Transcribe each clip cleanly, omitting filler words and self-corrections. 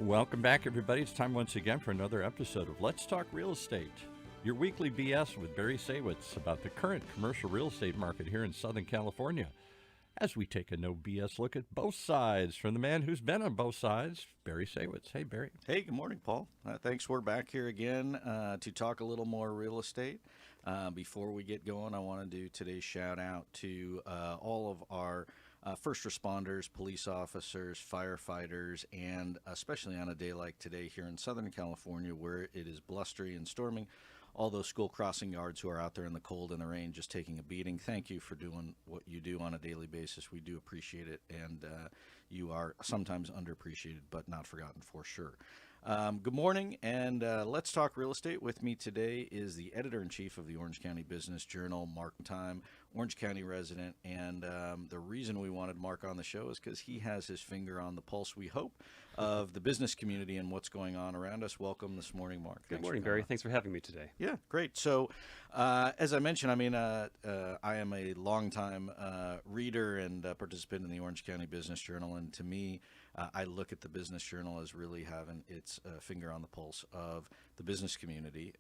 Welcome back, everybody. It's time once again for another episode of Let's Talk Real Estate, your weekly BS with Barry Saywitz about the current commercial real estate market here in Southern California, as we take a no BS look at both sides from the man who's been on both sides, Barry Saywitz. Hey, Barry. Hey, good morning, Paul. Thanks. We're back here again to talk a little more real estate. Before we get going, I want to do today's shout out to all of our first responders, police officers, firefighters, and especially on a day like today here in Southern California where it is blustery and storming, all those school crossing yards who are out there in the cold and the rain just taking a beating. Thank you for doing what you do on a daily basis. We do appreciate it, and you are sometimes underappreciated, but not forgotten for sure. Good morning, and let's talk real estate. With me today is the editor-in-chief of the Orange County Business Journal, Mark Time, Orange County resident, and the reason we wanted Mark on the show is because he has his finger on the pulse, we hope, of the business community and what's going on around us. Welcome this morning, Mark. Good morning, Barry. Thanks for having me today. Yeah, great. So, as I mentioned, I am a longtime reader and participant in the Orange County Business Journal, and to me, I look at the Business Journal as really having its finger on the pulse of the business community,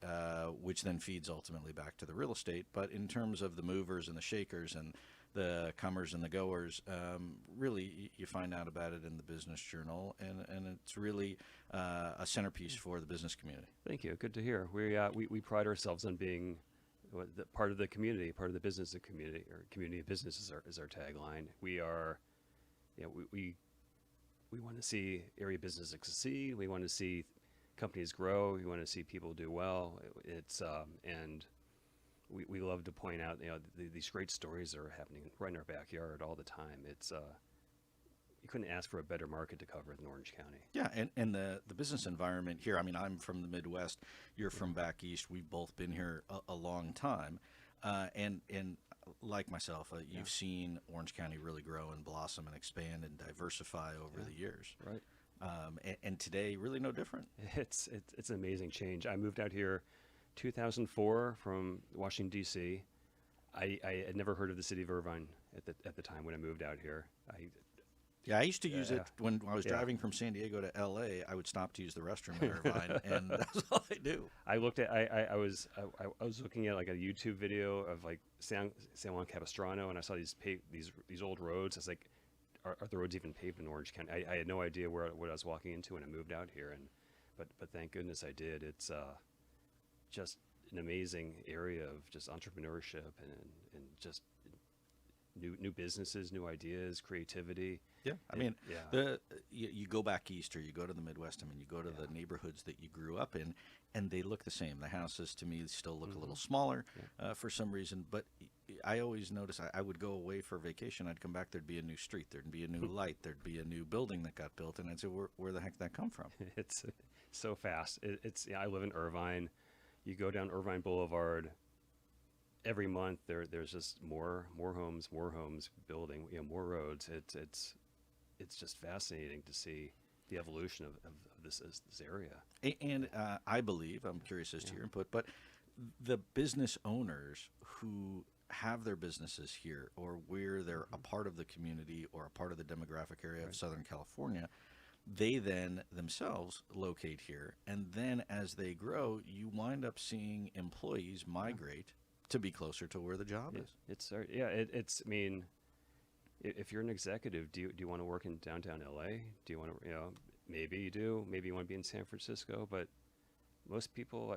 which then feeds ultimately back to the real estate. But in terms of the movers and the shakers and the comers and the goers, really you find out about it in the Business Journal, and it's really a centerpiece for the business community. Thank you. Good to hear. We pride ourselves on being part of the community, part of the business of community, or community of business is our tagline. We are, we want to see area businesses succeed. We want to see companies grow. We want to see people do well. And we love to point out, these great stories are happening right in our backyard all the time. You couldn't ask for a better market to cover than Orange County. Yeah, and the business environment here, I'm from the Midwest, you're from back east, we've both been here a long time, and like myself, you've seen Orange County really grow and blossom and expand and diversify over the years. Right. And today, really no different. It's an amazing change. I moved out here 2004 from Washington, D.C. I had never heard of the city of Irvine at the time when I moved out here. I used to use it when I was driving from San Diego to L.A. I would stop to use the restroom in Irvine, and that's all I do. I was looking at like a YouTube video of like San Juan Capistrano, and I saw these old roads. I was like, are the roads even paved in Orange County? I had no idea what I was walking into when I moved out here, but thank goodness I did. It's just an amazing area of just entrepreneurship and just new businesses, new ideas, creativity. Yeah, you go back east or you go to the Midwest. You go to the neighborhoods that you grew up in, and they look the same. The houses to me still look a little smaller for some reason, but I always notice I would go away for vacation. I'd come back, there'd be a new street, there'd be a new light, there'd be a new building that got built, and I'd say, where the heck did that come from? It's so fast. I live in Irvine. You go down Irvine Boulevard. Every month there's just more homes building, more roads. It's just fascinating to see the evolution of this area. And I believe, I'm curious as to your input, but the business owners who have their businesses here, or where they're a part of the community or a part of the demographic area of Southern California, they then themselves locate here, and then as they grow, you wind up seeing employees migrate to be closer to where the job is. If you're an executive, do you want to work in downtown LA? Do you want to, maybe you do. Maybe you want to be in San Francisco, but most people,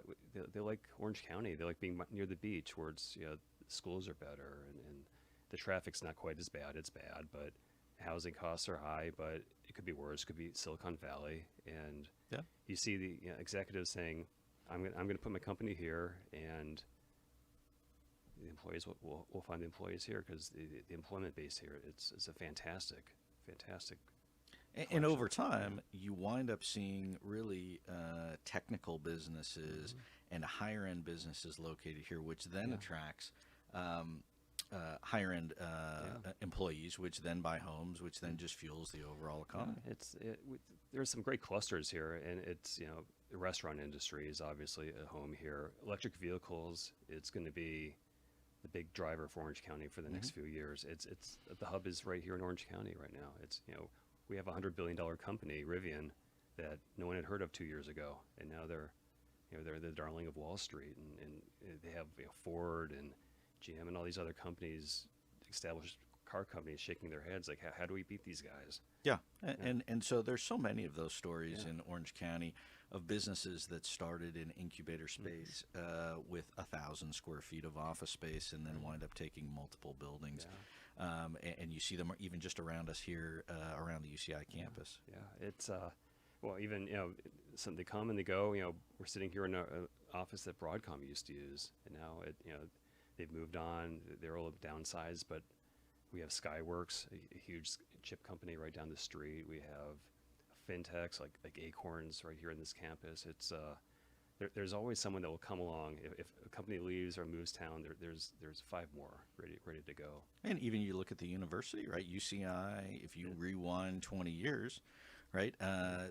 they like Orange County. They like being near the beach, where it's, schools are better and the traffic's not quite as bad. It's bad, but housing costs are high, but it could be worse. It could be Silicon Valley. And you see the executives saying, I'm going to put my company here, and the employees will find the employees here, because the employment base here, it's a fantastic. And over time, you wind up seeing really technical businesses and higher end businesses located here, which then attracts higher end employees, which then buy homes, which then just fuels the overall economy. There's some great clusters here, and it's the restaurant industry is obviously a home here. Electric vehicles, it's going to be the big driver for Orange County for the next few years. It's the hub is right here in Orange County right now. It's we have a $100 billion company, Rivian, that no one had heard of 2 years ago, and now they're the darling of Wall Street, and they have Ford and GM and all these other companies, established car companies, shaking their heads like, how do we beat these guys? Yeah, and so there's so many of those stories Yeah. in Orange County of businesses that started in incubator space with 1,000 square feet of office space and then wind up taking multiple buildings. And you see them even just around us here, around the UCI campus. Yeah, it's well, even some they come and they go. We're sitting here in an office that Broadcom used to use, and now they've moved on. They're all downsized, but we have Skyworks, a huge chip company right down the street. We have fintechs like Acorns right here in this campus. It's there's always someone that will come along. If a company leaves or moves town, there's 5 more ready to go. And even you look at the university, right? UCI, if you rewind 20 years, right?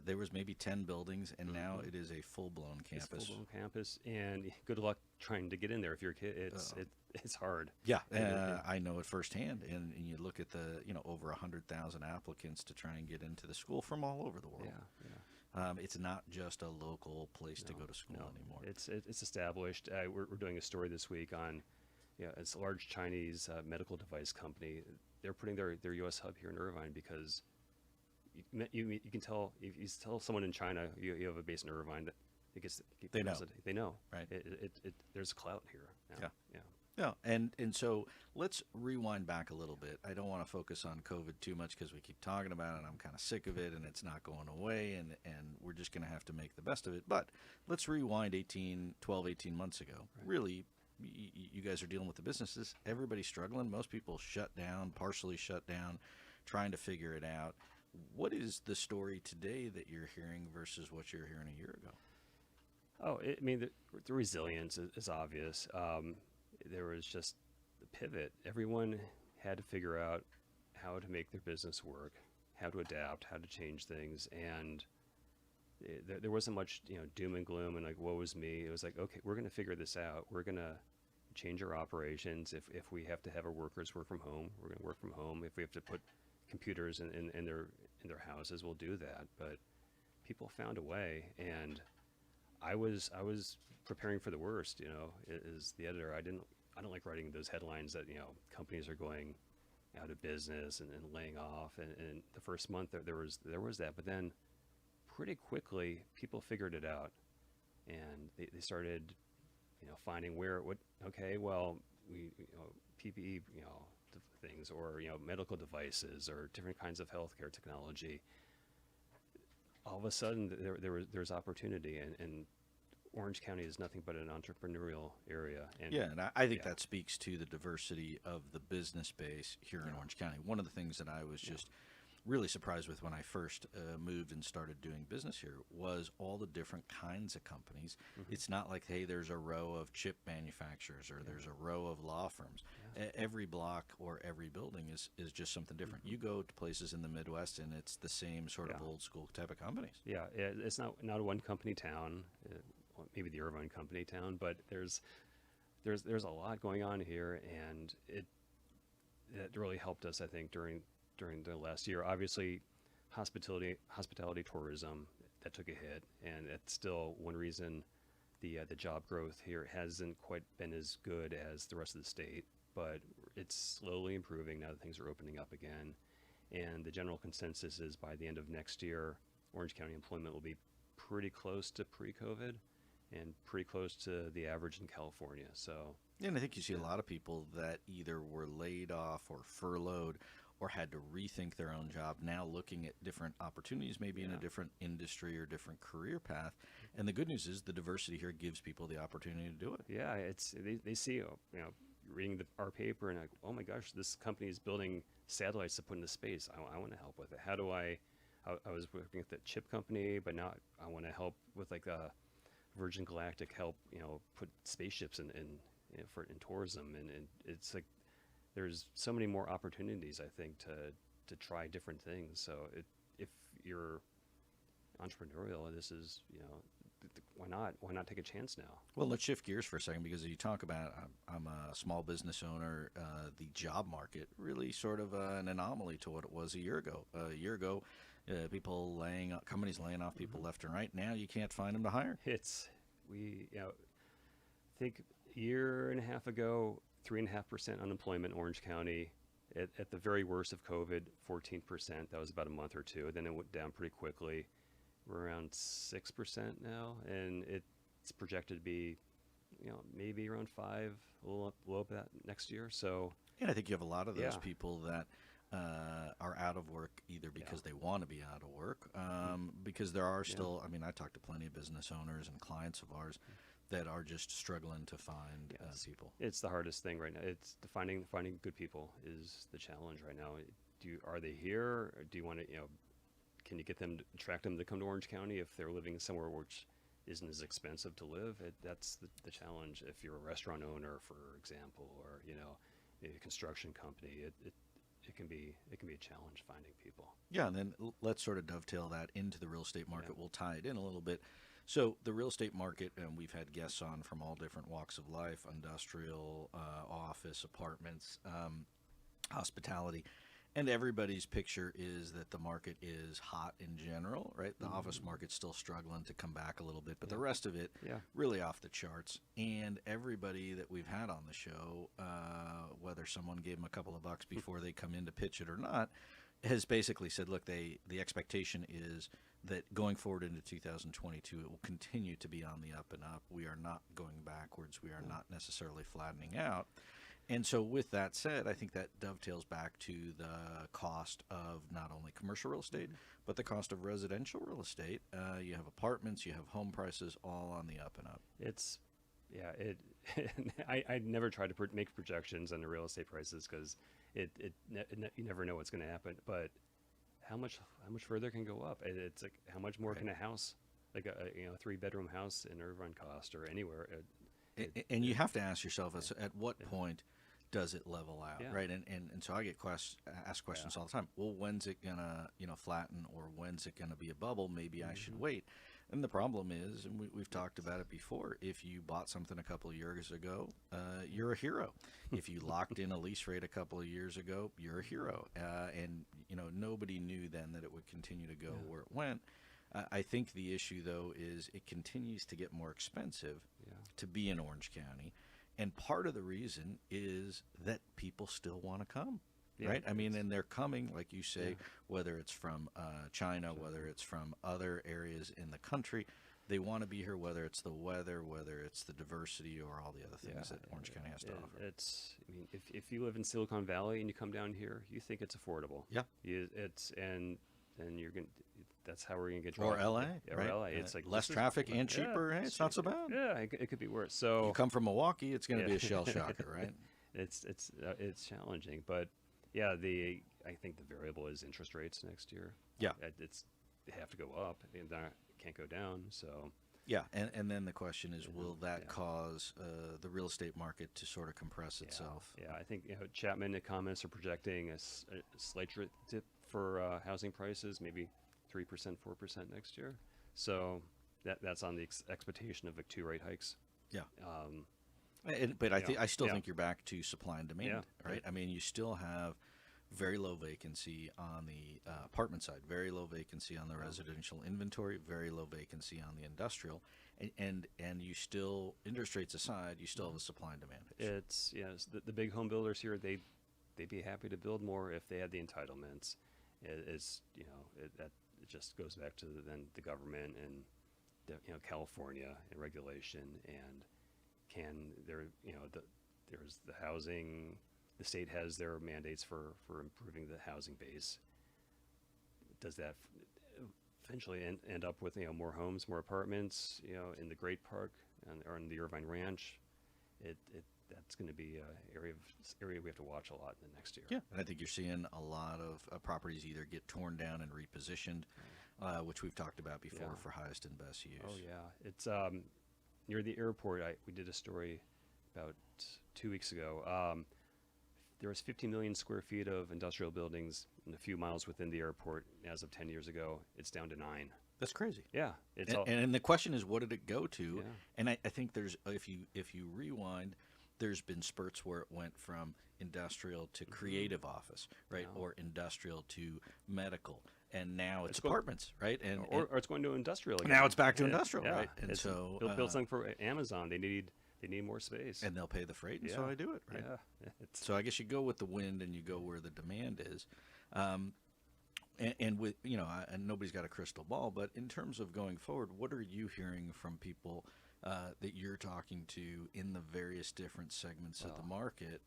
There was maybe 10 buildings, and now it is a full-blown campus. It's a full-blown campus, and good luck trying to get in there if you're a kid. It's hard. Yeah, I know it firsthand. And you look at the over 100,000 applicants to try and get into the school from all over the world. It's not just a local place to go to school anymore. It's established. We're doing a story this week on, it's a large Chinese medical device company. They're putting their U.S. hub here in Irvine because you can tell if you tell someone in China you have a base in Irvine, that it gets They know. They know, Right. There's clout here now. Yeah. Yeah, and so let's rewind back a little bit. I don't want to focus on COVID too much because we keep talking about it. I'm kind of sick of it, and it's not going away, and we're just going to have to make the best of it. But let's rewind 12, 18 months ago. Right. Really, you guys are dealing with the businesses. Everybody's struggling. Most people shut down, partially shut down, trying to figure it out. What is the story today that you're hearing versus what you're hearing a year ago? Oh, I mean, the resilience is obvious. There was just the pivot. Everyone had to figure out how to make their business work, how to adapt, how to change things, and there wasn't much, doom and gloom and like, woe is me. It was like, okay, we're going to figure this out. We're going to change our operations. If we have to have our workers work from home, we're going to work from home. If we have to put computers in their houses, we'll do that. But people found a way, and I was preparing for the worst. As the editor, I don't like writing those headlines that companies are going out of business and laying off. And the first month there was that, but then pretty quickly people figured it out, and they started finding okay, well, we PPE things, or medical devices, or different kinds of healthcare technology. All of a sudden there's opportunity, and Orange County is nothing but an entrepreneurial area. And I think that speaks to the diversity of the business base here in Orange County. One of the things that I was just really surprised with when I first moved and started doing business here was all the different kinds of companies. It's not like, hey, there's a row of chip manufacturers or there's a row of law firms. Every block or every building is just something different. You go to places in the Midwest and it's the same sort of old school type of companies. Yeah, it's not a one company town. Maybe the Irvine company town, but there's a lot going on here, and it really helped us, I think, during the last year. Obviously, hospitality tourism, that took a hit, and it's still one reason the job growth here hasn't quite been as good as the rest of the state, but it's slowly improving now that things are opening up again. And the general consensus is by the end of next year, Orange County employment will be pretty close to pre-COVID and pretty close to the average in California. So, and I think you see a lot of people that either were laid off or furloughed or had to rethink their own job, now looking at different opportunities, maybe in a different industry or different career path. And the good news is the diversity here gives people the opportunity to do it. Yeah, they see, reading our paper and like, oh my gosh, this company is building satellites to put into space. I want to help with it. How do I was working with the chip company, but now I want to help with like Virgin Galactic help, put spaceships in tourism, and it's like there's so many more opportunities, I think, to try different things. So if you're entrepreneurial, this is why not take a chance now? Well, let's shift gears for a second, because you talk about I'm a small business owner. The job market really sort of an anomaly to what it was a year ago. A year ago, People companies laying off people left and right. Now you can't find them to hire. I think a year and a half ago, 3.5% unemployment in Orange County. At the very worst of COVID, 14%. That was about a month or two. Then it went down pretty quickly. We're around 6% now, and it's projected to be, maybe around 5, a little up that next year. So, And I think you have a lot of those Yeah. people that are out of work either because they want to be out of work, because there are still. I mean, I talk to plenty of business owners and clients of ours that are just struggling to find Yes. people. It's the hardest thing right now. It's finding good people is the challenge right now. Are they here? Or do you want to, can you attract them to come to Orange County if they're living somewhere which isn't as expensive to live? That's the challenge. If you're a restaurant owner, for example, or a construction company, it can be a challenge finding people. Yeah, and then let's sort of dovetail that into the real estate market. We'll tie it in a little bit. So the real estate market, and we've had guests on from all different walks of life: industrial, office, apartments, hospitality. And everybody's picture is that the market is hot in general, right? The office market's still struggling to come back a little bit, but the rest of it really off the charts. And everybody that we've had on the show, whether someone gave them a couple of bucks before they come in to pitch it or not, has basically said, look, the expectation is that going forward into 2022, it will continue to be on the up and up. We are not going backwards. We are not necessarily flattening out. And so with that said, I think that dovetails back to the cost of not only commercial real estate, but the cost of residential real estate. You have apartments, you have home prices, all on the up and up. I never try to make projections on the real estate prices because you never know what's going to happen. But how much further can go up? It's like, how much more can a house, like a 3-bedroom house in Irvine cost, or anywhere? And you have to ask yourself, at what point does it level out, right? And so I get asked questions all the time. Well, when's it gonna flatten, or when's it gonna be a bubble? Maybe I should wait. And the problem is, and we've talked about it before, if you bought something a couple of years ago, you're a hero. If you locked in a lease rate a couple of years ago, you're a hero. And nobody knew then that it would continue to go where it went. I think the issue, though, is it continues to get more expensive to be in Orange County. And part of the reason is that people still want to come, right? I mean, and they're coming, like you say, whether it's from China, whether it's from other areas in the country. They want to be here, whether it's the weather, whether it's the diversity, or all the other things that Orange County has to offer. If you live in Silicon Valley and you come down here, you think it's affordable. Yeah. And you're going to... That's how we're going to get Or LA, right? right? LA. It's like less traffic and cheaper. Hey, it's not so bad. Yeah, it could be worse. So you come from Milwaukee, it's going to be a shell shocker, right? It's challenging, but I think the variable is interest rates next year. Yeah, they have to go up, and they can't go down. So yeah, and then the question is, will that cause the real estate market to sort of compress itself? Yeah, I think Chapman economists are projecting a slight dip for housing prices, maybe 3%, 4% next year. So that's on the expectation of 2 rate hikes. Yeah. But I still think you're back to supply and demand, right? I mean, you still have very low vacancy on the apartment side, very low vacancy on the residential inventory, very low vacancy on the industrial, and you still, interest rates aside, you still have a supply and demand issue. It's the big home builders here, they'd be happy to build more if they had the entitlements. It just goes back to then the government and California and regulation, and there's the housing. The state has their mandates for improving the housing base. Does that eventually end up with more homes, more apartments, in the Great Park or in the Irvine Ranch? That's going to be an area we have to watch a lot in the next year. Yeah, and I think you're seeing a lot of properties either get torn down and repositioned, which we've talked about before for highest and best use. Oh yeah, it's near the airport. We did a story about 2 weeks ago. There was 50 million square feet of industrial buildings in a few miles within the airport. As of 10 years ago, it's down to 9. That's crazy. Yeah, and the question is, what did it go to? Yeah. And I think there's, if you rewind, there's been spurts where it went from industrial to creative office, right, Yeah. or industrial to medical, and now it's It's go- apartments, right, and or it's going to industrial again. now it's back to Yeah, industrial, yeah. right, and It's so build something for Amazon. They need more space. and they'll pay the freight, and so Yeah. I do it, right. Yeah, it's So I guess you go with the wind and you go where the demand is. And with, and nobody's got a crystal ball, but in terms of going forward, what are you hearing from people that you're talking to in the various different segments of the market,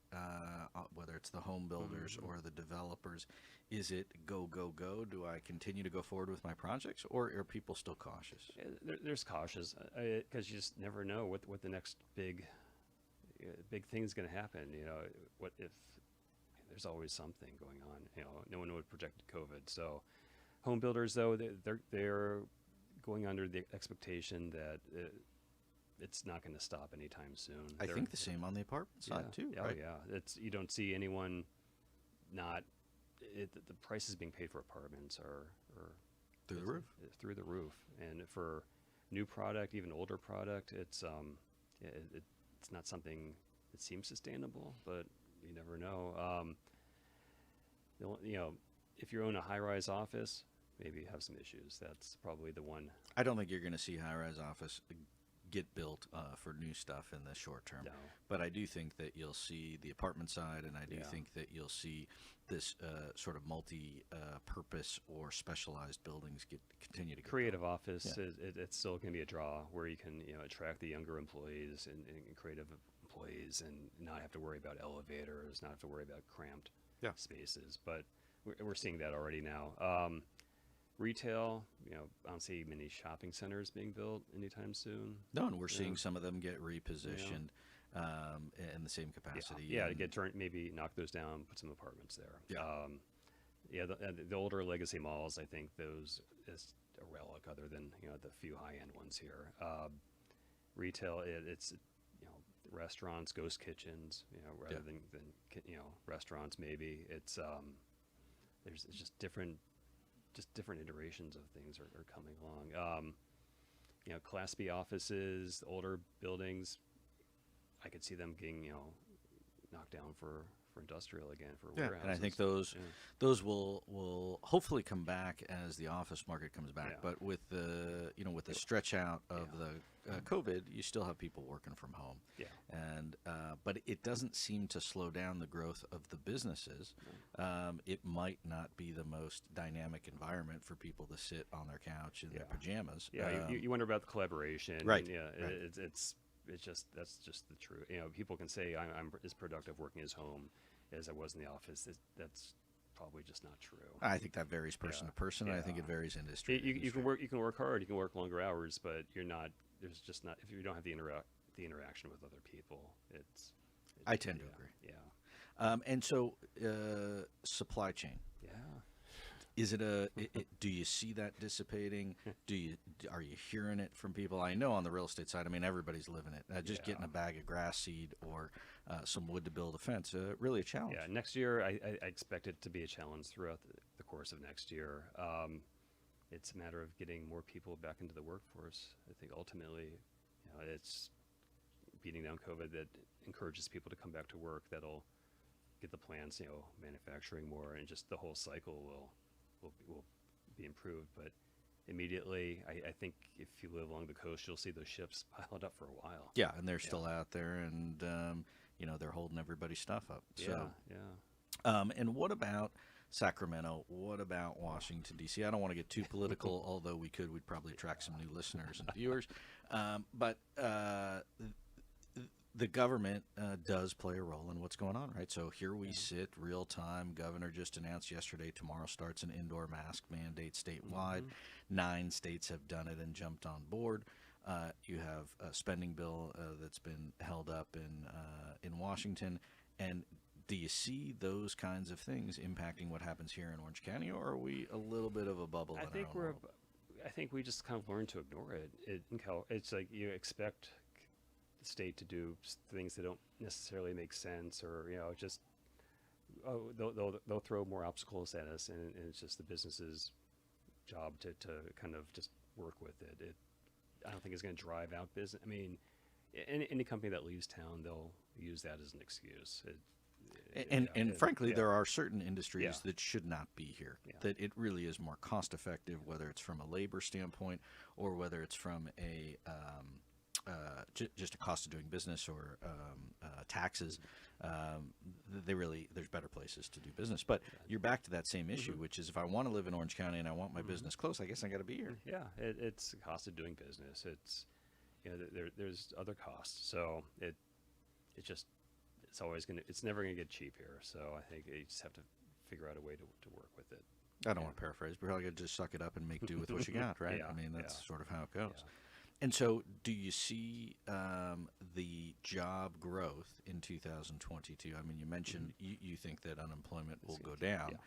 whether it's the home builders or the developers? Is it go, go, go? Do I continue to go forward with my projects, or are people still cautious? there's cautious because you just never know what the next big thing is going to happen. What if there's always something going on? No one would project COVID. So home builders, though, they're going under the expectation that it's not going to stop anytime soon. I think the same on the apartment side too, Oh right? yeah, you don't see anyone not. The prices being paid for apartments are Through the roof. through the roof, and for new product, even older product, it's not something that seems sustainable, but you never know. If you own a high-rise office, maybe you have some issues. That's probably the one. I don't think you're going to see high-rise office get built for new stuff in the short term. No. But I do think that you'll see the apartment side, and I do Yeah. think that you'll see this sort of multi-purpose or specialized buildings continue to get Creative built. office, Yeah. it's still going to be a draw where you can attract the younger employees and creative employees and not have to worry about elevators, not have to worry about cramped spaces. But we're seeing that already now. Retail, I don't see many shopping centers being built anytime soon. No, and we're seeing some of them get repositioned in the same Yeah, capacity. yeah, to and- get turned, maybe knock those down, put some apartments there. Yeah. The older legacy malls, I think those is a relic, other than the few high-end ones here. Retail, it's restaurants, ghost kitchens, rather than restaurants. Maybe it's there's just different iterations of things are coming along. Class B offices, older buildings, I could see them getting knocked down for industrial again, for warehouses. and I think those will hopefully come back as the office market comes back. Yeah. But with the with the stretch out of the COVID, you still have people working from home. Yeah. And but it doesn't seem to slow down the growth of the businesses. It might not be the most dynamic environment for people to sit on their couch in their pajamas. Yeah, you wonder about the collaboration. Right, And, yeah, right. it's just that's just the truth. People can say I'm as productive working at home as I was in the office. That's probably just not true. I think that varies person to person. And I think Yeah. it varies industry. to You can industry. work hard. You can work longer hours, but you're not. There's just not if you don't have the interaction with other people. I tend to agree. Yeah. And so supply chain. Yeah. Is it do you see that dissipating? Are you hearing it from people? I know on the real estate side, I mean, everybody's living it. Just getting a bag of grass seed or some wood to build a fence, really a challenge. Yeah, next year I expect it to be a challenge throughout the course of next year. It's a matter of getting more people back into the workforce. I think ultimately, it's beating down COVID that encourages people to come back to work. That'll get the plants, manufacturing more, and just the whole cycle will be improved. But immediately, I think if you live along the coast, you'll see those ships piled up for a while. Yeah, and they're still out there, and they're holding everybody's stuff up. So, and what about Sacramento? What about Washington, D.C.? I don't want to get too political, although we'd probably attract some new listeners and viewers. But the government does play a role in what's going on, right? So here we sit, real time. Governor just announced yesterday, tomorrow starts an indoor mask mandate statewide. 9 states have done it and jumped on board. You have a spending bill that's been held up in Washington. And do you see those kinds of things impacting what happens here in Orange County, or are we a little bit of a bubble in our own world? I think we just kind of learned to ignore it. It's like you expect the state to do things that don't necessarily make sense, or just they'll throw more obstacles at us, and it's just the business's job to kind of just work with it. I don't think it's going to drive out business. I mean, any company that leaves town, they'll use that as an excuse. And frankly, there are certain industries Yeah. that should not be here. Yeah. That it really is more cost effective, whether it's from a labor standpoint or whether it's from a just a cost of doing business or taxes. There's better places to do business. But you're back to that same issue, which is if I want to live in Orange County and I want my business close, I guess I got to be here. Yeah, it's the cost of doing business. It's there's other costs. So it's always it's never gonna get cheap here. So I think you just have to figure out a way to work with it. I don't want to paraphrase, but probably got to just suck it up and make do with what you got, right? Yeah, I mean, that's yeah. sort of how it goes. Yeah. And so, do you see the job growth in 2022? I mean, you mentioned you think that unemployment will go down,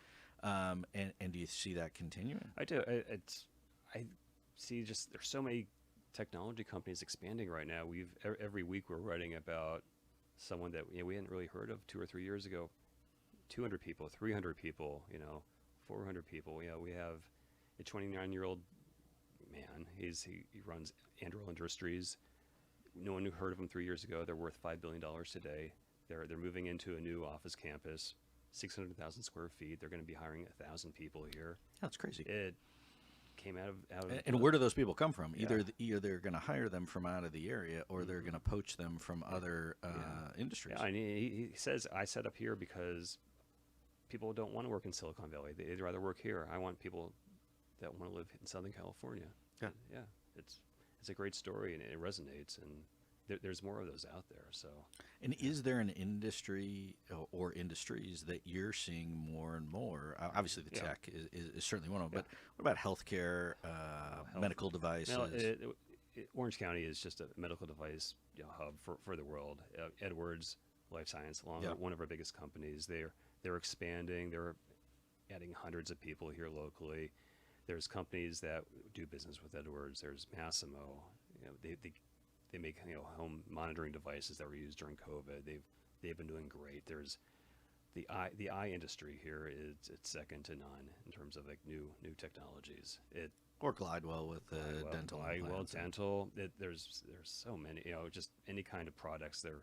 and do you see that continuing? I do. I see just there's so many technology companies expanding right now. Every week we're writing about someone that we hadn't really heard of 2 or 3 years ago. 200 people, 300 people, 400 people. We have a 29-year-old man. He runs Andrew Industries. No one who heard of him 3 years ago. They're worth $5 billion today. They're moving into a new office campus, 600,000 square feet. They're going to be hiring 1,000 people here. That's crazy. It came out of And where do those people come from? Yeah. Either they're going to hire them from out of the area, or they're going to poach them from other industries. Yeah, and he says, I set up here because people don't want to work in Silicon Valley. They'd rather work here. I want people that want to live in Southern California. Yeah. Yeah. It's a great story, and it resonates, and there's more of those out there. So. And is there an industry or industries that you're seeing more and more? Obviously, the tech is certainly one of them. But what about healthcare, medical devices? Well, Orange County is just a medical device hub for the world. Edwards Life Science, one of our biggest companies, they're expanding. They're adding hundreds of people here locally. There's companies that do business with Edwards. There's Massimo. They make home monitoring devices that were used during COVID. They've been doing great. There's the eye industry here it's second to none in terms of like new technologies. Or Glidewell with dental Glidewell implants. dental. There's so many. Just any kind of products there.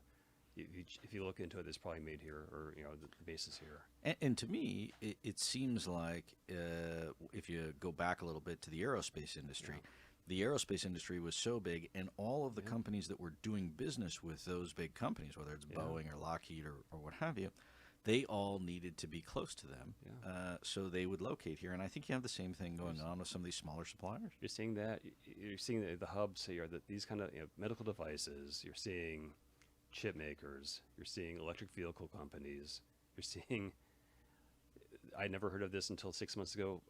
If you look into it, it's probably made here, or the basis here. And to me, it seems like if you go back a little bit to the aerospace industry, the aerospace industry was so big, and all of the companies that were doing business with those big companies, whether it's Boeing or Lockheed or what have you, they all needed to be close to them, so they would locate here. And I think you have the same thing going on with some of these smaller suppliers. You're seeing that. You're seeing the hubs here, these kind of medical devices. You're seeing chip makers. You're seeing electric vehicle companies. You're seeing, I never heard of this until 6 months ago,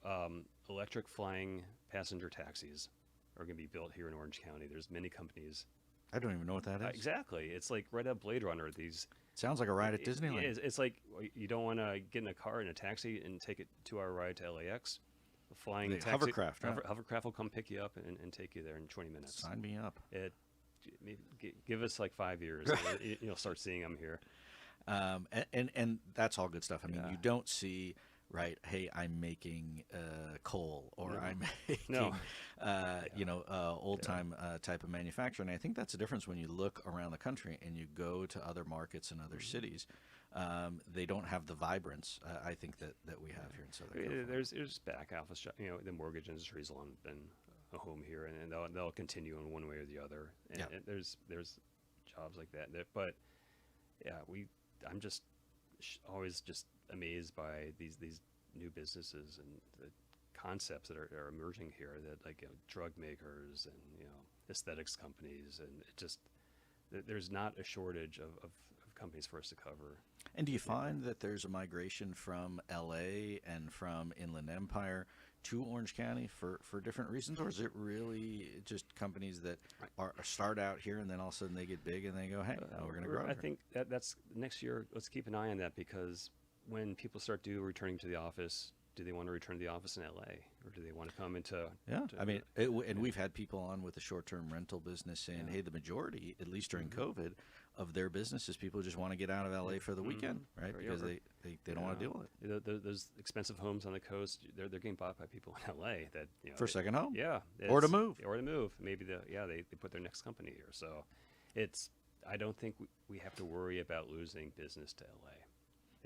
electric flying passenger taxis are going to be built here in Orange County. There's many companies. I don't even know what that is. Exactly. It's like right up Blade Runner. Sounds like a ride at Disneyland. It's like you don't want to get in a car in a taxi and take a 2-hour ride to LAX. Flying taxi, hovercraft, right? Hovercraft will come pick you up and take you there in 20 minutes. Sign me up. Give us like 5 years. You'll start seeing them here. And that's all good stuff. I mean, Yeah. you don't see, right, hey, I'm making coal, or I'm making, old-time type of manufacturing. And I think that's the difference when you look around the country and you go to other markets and other cities. They don't have the vibrance, I think, that we have here in Southern California. There's back office, the mortgage industry has long been a home here, and they'll continue in one way or the other. And there's jobs like that. But I'm just always just amazed by these new businesses and the concepts that are emerging here. That like drug makers and aesthetics companies, and it just there's not a shortage of companies for us to cover. And do you find that there's a migration from LA and from Inland Empire to Orange County for different reasons, or is it really just companies that start out here and then all of a sudden they get big and they go, hey, we're going to grow? I think that's next year. Let's keep an eye on that, because when people start returning to the office, do they want to return to the office in LA, or do they want to come into? Yeah, I mean, we've had people on with the short-term rental business saying, hey, the majority, at least during COVID, of their businesses, people just want to get out of LA for the weekend, right? Because they don't want to deal with it. Those expensive homes on the coast, they're getting bought by people in LA that for a second home, yeah, or to move, Maybe they put their next company here. So I don't think we have to worry about losing business to LA.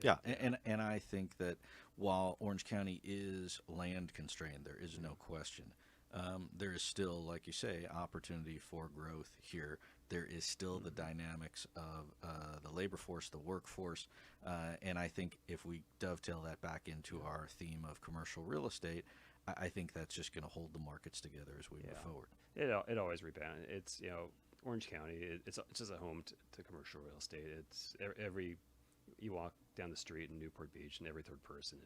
Yeah, and I think that while Orange County is land constrained, there is no question. There is still, like you say, opportunity for growth here. There is still the dynamics of the labor force, the workforce, and I think if we dovetail that back into our theme of commercial real estate, I think that's just going to hold the markets together as we move forward. It always rebounds. It's Orange County. It's just a home to commercial real estate. It's you walk down the street in Newport Beach, and every third person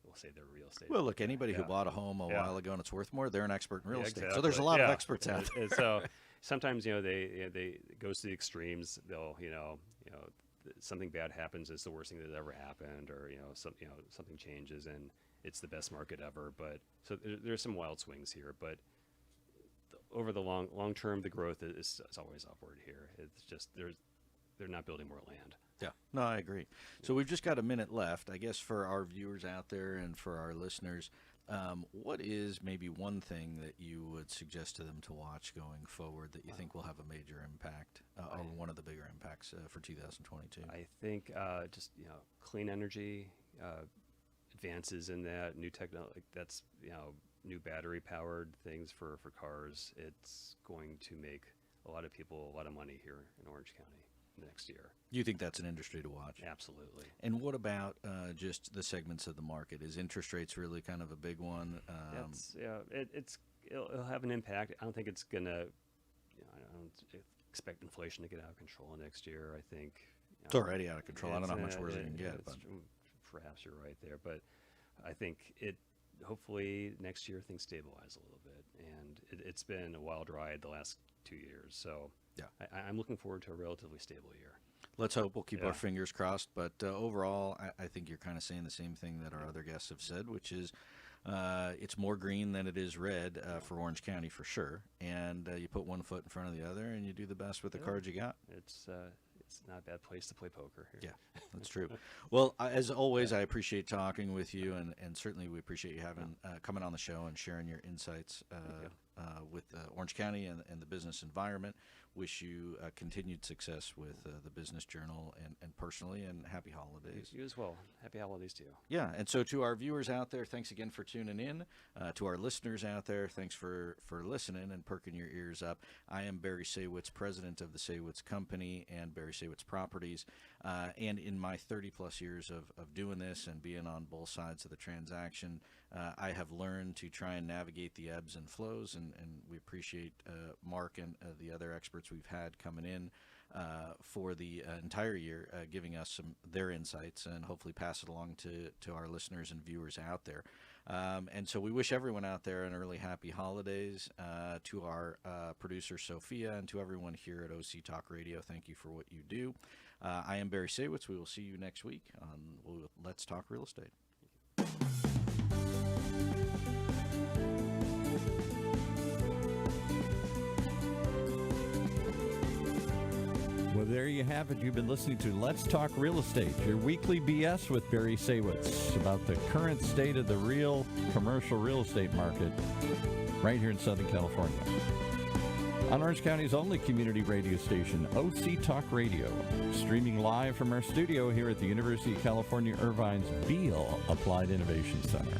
will say they're real estate. Well, look, anybody who bought a home a while ago and it's worth more, they're an expert in real estate. Exactly. So there's a lot of experts out there. And so sometimes they it goes to the extremes. They'll something bad happens. It's the worst thing that ever happened, or something changes and it's the best market ever. But so there's some wild swings here, but over the long term, the growth is always upward here. It's just they're not building more land. Yeah, no, I agree. So we've just got a minute left. I guess for our viewers out there and for our listeners, what is maybe one thing that you would suggest to them to watch going forward that you think will have a major impact, or one of the bigger impacts for 2022? I think just clean energy, advances in that, new technology. That's new battery powered things for cars. It's going to make a lot of people a lot of money here in Orange County next year. You think that's an industry to watch? Absolutely. And what about just the segments of the market? Is interest rates really kind of a big one? It'll have an impact. I don't think it's gonna. I don't expect inflation to get out of control next year. I think it's already out of control. I don't know how much worse it can get. But perhaps you're right there. But I think hopefully next year things stabilize a little bit. And it's been a wild ride the last 2 years. So yeah, I'm looking forward to a relatively stable year. Let's hope. We'll keep our fingers crossed. But overall, I think you're kind of saying the same thing that our other guests have said, which is it's more green than it is red for Orange County for sure. And you put one foot in front of the other, and you do the best with the cards you got. It's not a bad place to play poker here. Yeah, that's true. Well, as always, I appreciate talking with you, and certainly we appreciate you having coming on the show and sharing your insights with Orange County and the business environment. Wish you continued success with the Business Journal and personally, and happy holidays. You as well. Happy holidays to you. Yeah, and so to our viewers out there, thanks again for tuning in. To our listeners out there, thanks for listening and perking your ears up. I am Barry Saywitz, president of the Saywitz Company and Barry Saywitz Properties. And in my 30-plus years of doing this and being on both sides of the transaction, I have learned to try and navigate the ebbs and flows, and we appreciate Mark and the other experts we've had coming in for the entire year, giving us their insights and hopefully pass it along to our listeners and viewers out there. And so we wish everyone out there an early happy holidays. To our producer Sophia and to everyone here at OC Talk Radio, thank you for what you do. I am Barry Saywitz. We will see you next week on Let's Talk Real Estate. Well, there you have it. You've been listening to Let's Talk Real Estate, your weekly BS with Barry Saywitz about the current state of the real commercial real estate market right here in Southern California. On Orange County's only community radio station, OC Talk Radio, streaming live from our studio here at the University of California Irvine's Beale Applied Innovation Center.